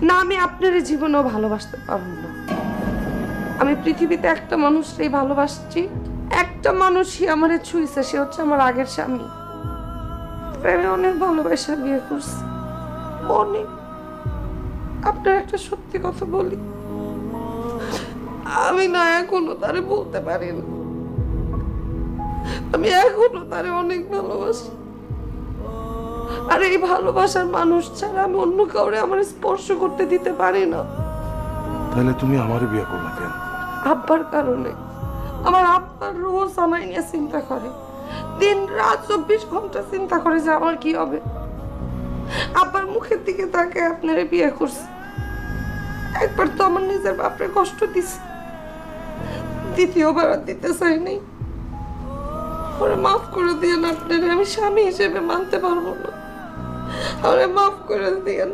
না, আমি আপনার জীবনেও ভালোবাসতে পারবো না। আমি পৃথিবীতে একটা মানুষকেই ভালোবাসছি, একটা মানুষই আমারে ছুঁইছে, সে হচ্ছে আমার আগের স্বামী। আমি অনেক ভালোবাসা বিয়ে করছি, অনেক। আপনার একটা সত্যি কথা বলি, আমি না এখনো তারে বলতে পারি না, আমি এখনো তারে অনেক ভালোবাসি। আর এই ভালোবাসার মানুষ ছাড়া আমি অন্য কাউরে আমার স্পর্শ করতে দিতে পারি না। তাহলে তুমি আমারে বিয়ে করলা কেন? আব্বার কারণে। আমার আব্বার রোজ আমায় নিয়ে চিন্তা করে, দিন রাত 24 ঘন্টা চিন্তা করে যে আমার কি হবে। আব্বার মুখের দিকে তাকে আপনারা বিয়ে করছে। একবার তো আমার নিজের বাপরে কষ্ট দিছে, দ্বিতীয়বার আর দিতে চাই নাই। ওরে মাফ করে দিয়েন আপনারা, আমি স্বামী হিসেবে মানতে পারবো না, ওরে মাফ করে দিয়েন।